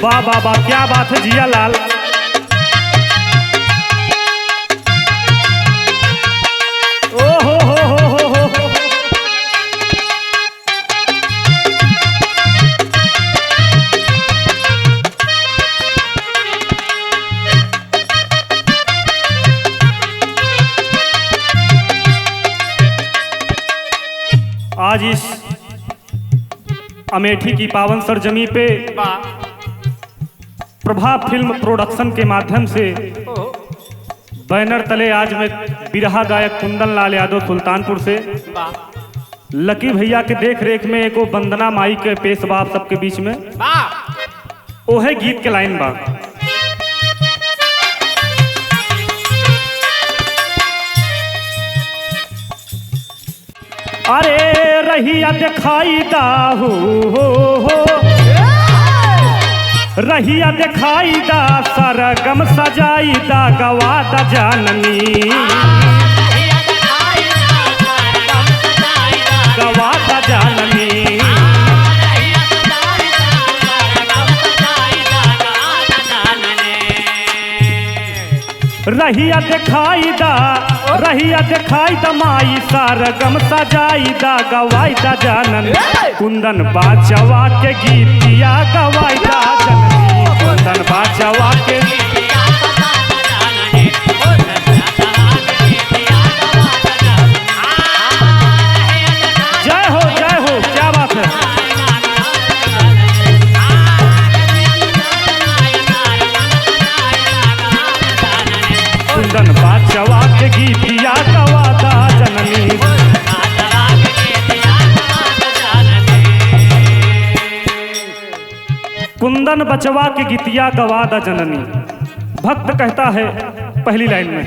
वाह वाह वाह, क्या बात है जिया लाल। ओ हो। आज इस अमेठी की पावन सरजमी पे प्रभा फिल्म प्रोडक्शन के माध्यम से बैनर तले आज मैं बिरहा गायक कुंदन लाल यादव सुल्तानपुर से लकी भैया के देख रेख में एको वंदना माई के पेश बाप सबके बीच में ओहे गीत के लाइन बा। अरे रहिया दिखाई दाहू हो रहिया दिखाई दा सरगम सजाई दा गवादा जाननी गवादा जाननी रहिया दिखाई दा माई सरगम सजाई दा गवाई दा जानन कुंदन बाचवा के गीतिया गवाई दा जननी कुंदन बाचवा के जय हो क्या बात है। कुंदन बाचवा के गीतिया गवादा जननी कुंदन बचवा के गीतिया गवादा जननी। भक्त कहता है पहली लाइन में,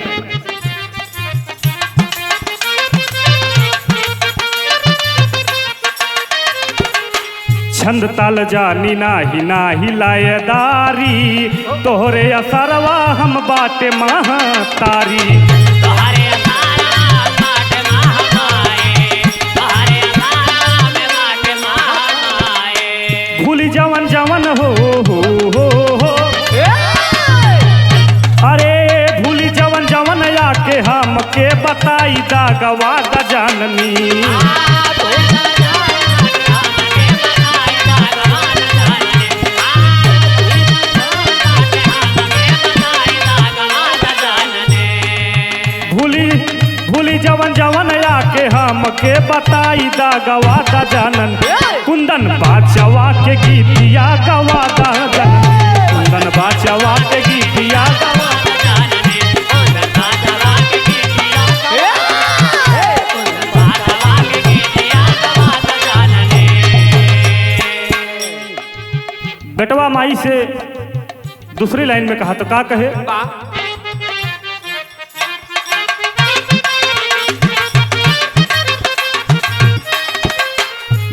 छंद ताल जानी नाही नाही लायदारी तोहरे असरवा हम बाटे महतारी भूली जवन जवन हो अरे भूली जवन जवन आके हम के बताई दा गवादा जाननी भूली जवन जवन आके हम के बताई दा गवादा जानन कुंदन बाचवा के गीतिया गवादा जननी कुंदन बाचवा के गीतिया गवादा जाननी कुंदन बाचवा के गीतिया बाचवा के गीतिया गवादा जाननी। बेटवा माई से दूसरी लाइन में कहा तो का कहे,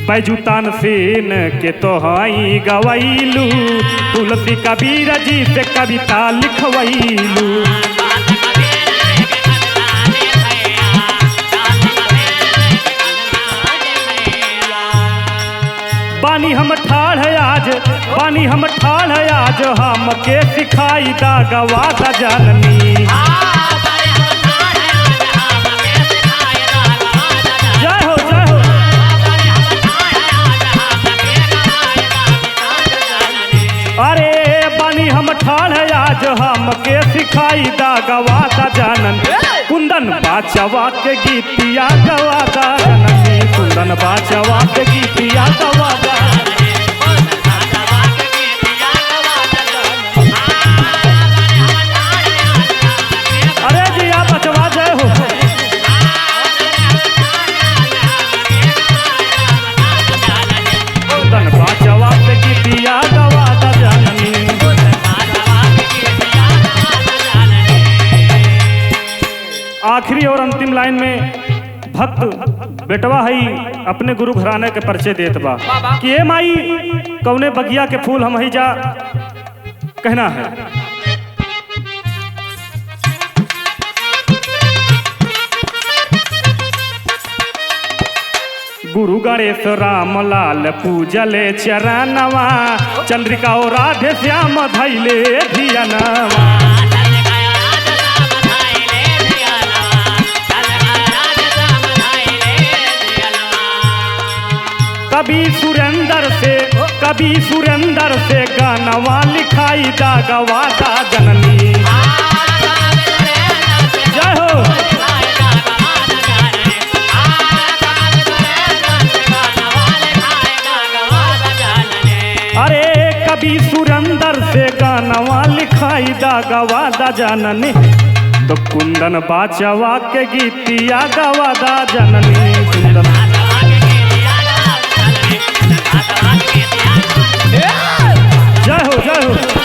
बैजुतान सेन के तोहाई गवैलू तुलसी कबीर जी से कविता लिखवैलू बानी हम ठाढ़ आज हम के सिखाई दा गवादा जाननी अरे बानी हम ठाढ़ आज हम के सिखाई दा गवादा जानन कुंदन बाचवा के गीतिया गवादा जननी कुंदन बाचवा के गीतिया गवादा अरे जिया बचवा जय हो। कुंदन बाचवा के गीतिया गवादा जाननी आखिरी और अंतिम लाइन में भक्त बेटवा हई अपने गुरु घराने के परिचय देत बा कि ए माई कौने बगिया के फूल हम हई जा कहना है। गुरु गणेश राम लाल पूजले चरणवा चंद्रिका और राधे श्याम धैले धियनवा कभी सुरेंद्र से गानवा लिखाई दागवा दा जननी। जय हो। अरे कभी सुरेंद्र से गानवा लिखाई दागवा दा जननी तो कुंदन बाचवा के गीतिया गवा दा जननी। कुंदन जय हो जय हो।